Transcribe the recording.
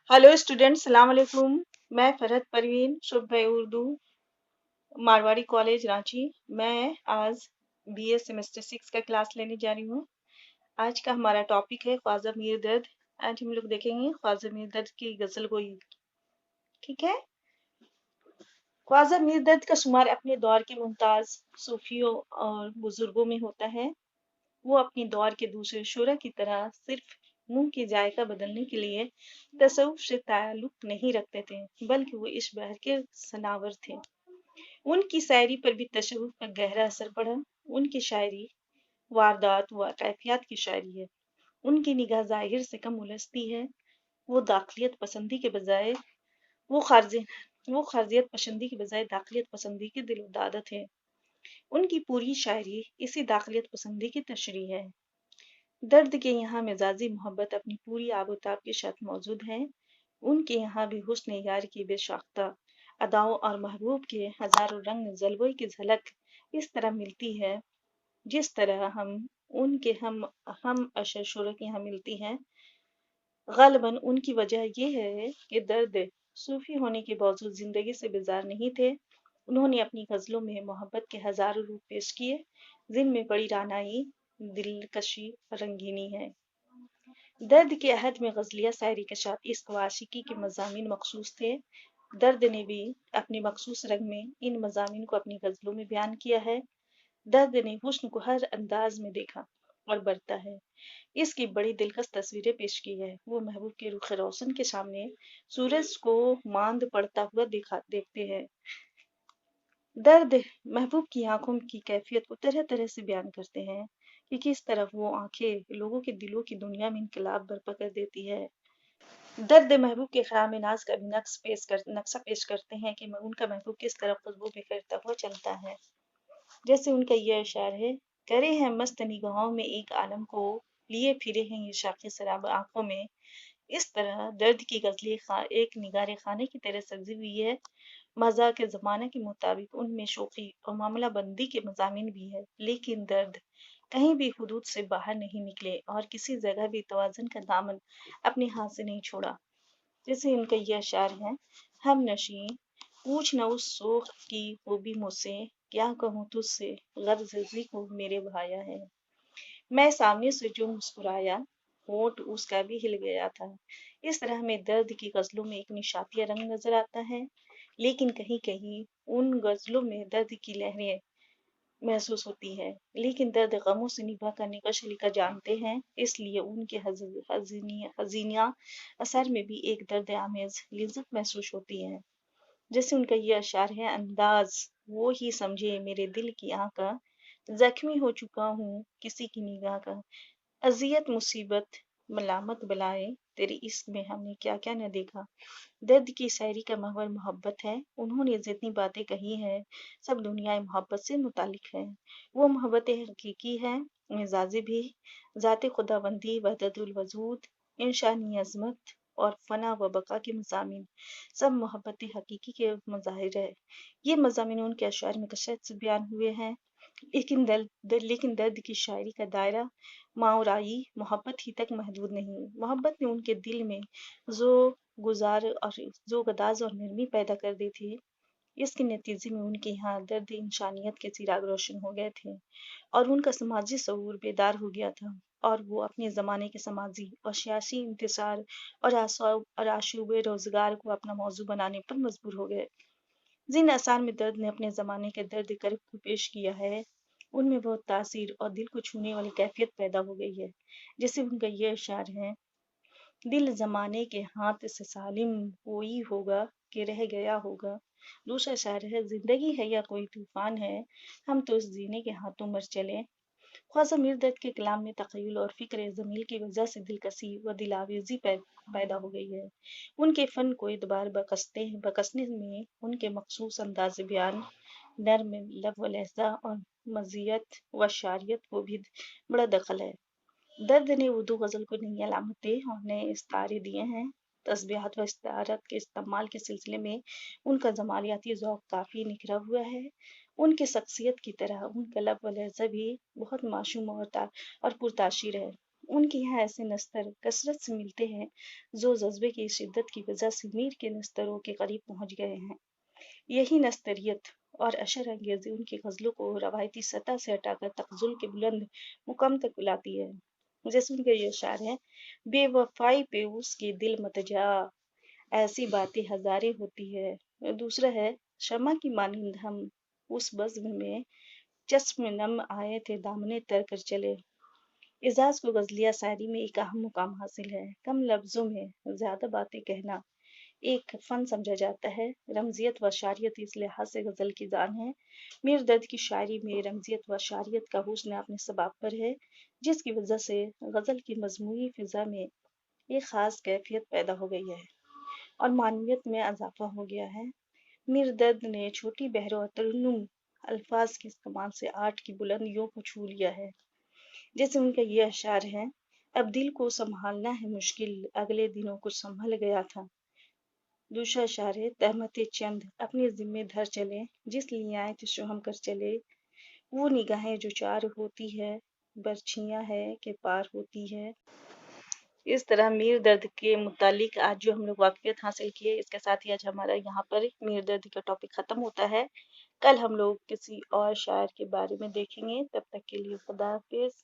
Hello student, सलाम अलैकुम। मैं फरहत परवीन, शुभ उर्दू, मारवाड़ी कॉलेज रांची। मैं आज बीए सेमेस्टर 6 का क्लास लेने जा रही हूँ। आज का हमारा टॉपिक है ख्वाजा मीर दर्द। आज हम लोग देखेंगे ख्वाजा मीर दर्द की गजल गोई। ठीक है। ख्वाजा मीर दर्द का शुमार अपने दौर के मुमताज सूफियों और बुजुर्गों में होता है। वो अपनी दौर के दूसरे शुरा की तरह सिर्फ मुंह की जायका बदलने के लिए तसव्वुफ से ताल्लुक नहीं रखते थे, बल्कि वो इस बहर के सनावर थे। उनकी शायरी पर भी तशव्वुफ का गहरा असर पड़ा। उनकी शायरी वारदात व कैफियत की शायरी है। उनकी निगाह जाहिर से कम उलझती है। वो दाखिलियत पसंदी के बजाय वो खारज वो खारजियत पसंदी के बजाय दाखिलियत पसंदी के दिल उदादत है। उनकी पूरी शायरी इसी दाखिलियत पसंदी की तशरीह है। दर्द के यहाँ मिजाजी मोहब्बत अपनी पूरी आबोताब के साथ मौजूद है। उनके यहाँ भी हुस्न यार की बेसाख्ता अदाओं और महबूब के हजारों रंग जलवों की झलक इस तरह मिलती है, जिस तरह उनके हम अशर शुरा की यहाँ मिलती हैं। गालिबन उनकी वजह यह है कि दर्द सूफी होने के बावजूद जिंदगी से बेजार नहीं थे। उन्होंने अपनी गजलों में मोहब्बत के हजारों रूप पेश किए, जिनमें बड़ी रानाई, दिलकशी और रंगीनी है। दर्द के अहद में गजलिया शायरी के साथ इश्क व आशिकी के मज़ामीन मखसूस थे। दर्द ने भी अपने मखसूस रंग में इन मज़ामीन को अपनी गजलों में बयान किया है। दर्द ने हुस्न को हर अंदाज में देखा और बरता है। इसकी बड़ी दिलकश तस्वीरें पेश की है। वो महबूब के रुख रोशन के सामने सूरज को मांद पड़ता हुआ देखते हैं। दर्द महबूब की आंखों की कैफियत को तरह तरह से बयान करते हैं कि किस तरह वो आंखें लोगों के दिलों की दुनिया में इनकलाब बर्पा कर देती है। दर्द महबूब के ख्याम नाज का भी नक्शा पेश करते हैं कि उनका महबूब किस तरह खुशबू बिखेरता हुआ चलता है। जैसे उनका ये अशार है, करे हैं मस्त निगाहों में एक आलम को, लिए फिरे हैं ये शाखे शराब आंखों में। इस तरह दर्द की गजलें एक निगारे खाने की तरह सजी हुई है। मज़ा के ज़माने के मुताबिक उनमें शोखी और मामला बंदी के मज़ामीन भी है, लेकिन दर्द कहीं भी हुदूद से बाहर नहीं निकले और किसी जगह भी तवाज़ुन का दामन अपने हाथ से नहीं छोड़ा। जैसे उनका ये अशार है, हम नशी पूछ न उस शोख की वो भी मुझसे, क्या कहूँ तुझसे गर्ज़ को मेरे भाया है। मैं सामने से जो मुस्कुराया, होंठ उसका भी हिल गया था। इस तरह हमें दर्द की गजलों में एक निशातिया रंग नजर आता है, लेकिन कहीं कहीं उन गजलों में दर्द की लहरें महसूस होती है। लेकिन दर्द गमों से निभा करने का सलीका जानते हैं, इसलिए उनके हजीनिया असर में भी एक दर्द आमेज लिज्जत महसूस होती है। जैसे उनका ये अशार है, अंदाज वो ही समझे मेरे दिल की आह का, जख्मी हो चुका हूँ किसी की निगाह का, अजियत मुसीबत मलामत बलाए, तेरे इश्क में हमने क्या क्या न देखा। दर्द की शायरी का महवर मोहब्बत है। उन्होंने जितनी बातें कही हैं, सब दुनिया मोहब्बत से मुतालिक है। वो मोहब्बत हकीकी है, मिजाजी भी, ज़ात खुदाबंदी, वहदतुल वजूद, इंसानी अजमत और फना व बका के मज़ामीन सब मोहब्बत हकीकी के मज़ाहिर है। ये मज़ामीन उनके अशार में कसरत से बयान हुए हैं। लेकिन दर्द की शायरी का दायरा मावराई मोहब्बत ही तक महदूद नहीं। मोहब्बत ने उनके दिल में जो गुजार और जो गदाज और नरमी पैदा कर दी थी, इसके नतीजे में उनके यहाँ दर्द इंसानियत के चिराग रोशन हो गए थे और उनका समाजी शऊर बेदार हो गया था, और वो अपने ज़माने के समाजी और सियासी इंतशार और आशूबे रोजगार को अपना मौजू बनाने पर मजबूर हो गए। जिन आसार में दर्द ने अपने ज़माने के दर्द कर्ब को पेश किया है, उनमें बहुत तासीर और दिल को छूने वाली कैफियत पैदा हो गई है। जैसे उनका ये अशार है, दिल ज़माने के हाथ से सालिम कोई होगा कि रह गया होगा। दूसरा शायर है, जिंदगी है या कोई तूफान है, हम तो इस जीने के हाथों मर चले। ख्वाजा मीर दर्द के कलाम में तख़य्युल और फ़िक्र जमील की वजह से दिलकशी व दिलावेज़ी पैदा हो गई है। उनके फ़न को एतबार बकसने में उनके मखसूस अंदाज़ बयान, नर्म लब व लहज़ा और मज़ियत व शारियत को भी बड़ा दखल है। दर्द ने उर्दू गज़ल को नई अलामतें और नए इस्तारे दिए हैं। तस्बीहात व इस्तारात के इस्तेमाल के सिलसिले में उनका जमालियाती ज़ौक़ काफ़ी निखरा हुआ है। उनकी शख्सियत की तरह उनका लब व लहज़ा भी बहुत मासूम और पुरतासीर है। उनके यहाँ ऐसे नस्तर कसरत से मिलते हैं जो जज्बे की शिद्दत की वजह से मीर के नस्तरों के करीब पहुंच गए हैं। यही नस्तरियत और अशर अंगेजी उनकी गजलों को रवायती सतह से हटाकर तफजुल के बुलंद मुकाम तक बुलाती है। जैसे उनका ये शार है, बेवफाई पे उसके दिल मत जा, ऐसी बातें हजारें होती है। दूसरा है, शमा की मानिंद हम उस बज़्म में चश्म नम आए थे दामने तर कर चले। एजाज को गजलिया शायरी में एक अहम मुकाम हासिल है। कम लफ्जों में ज्यादा बातें कहना एक फन समझा जाता है। रमजियत व शारियत इस लिहाज से गजल की जान है। मीर दर्द की शायरी में रमजियत व शारियत का हुस्न अपने सबाब पर है, जिसकी वजह से गजल की मजमूई फिजा में एक खास कैफियत पैदा हो गई है और मानवियत में इजाफा हो गया है। मीर दर्द ने छोटी बहरों और तरन्नुम अल्फाज के इस्तेमाल से आर्ट की बुलंदियों को छू लिया है। जैसे उनका ये अशार है, अब दिल को संभालना है मुश्किल, अगले दिनों कुछ संभल गया था। दूसरा अशार है, तहमत चंद अपने जिम्मे धर चले, जिस लिए आए थे सो हम कर चले। वो निगाहें जो चार होती है, बर्छियां है के पार होती है। इस तरह मीर दर्द के मुतालिक आज जो हम लोग वाकफियत हासिल किए, इसके साथ ही आज हमारा यहाँ पर मीर दर्द का टॉपिक खत्म होता है। कल हम लोग किसी और शायर के बारे में देखेंगे। तब तक के लिए खुदा हाफिज।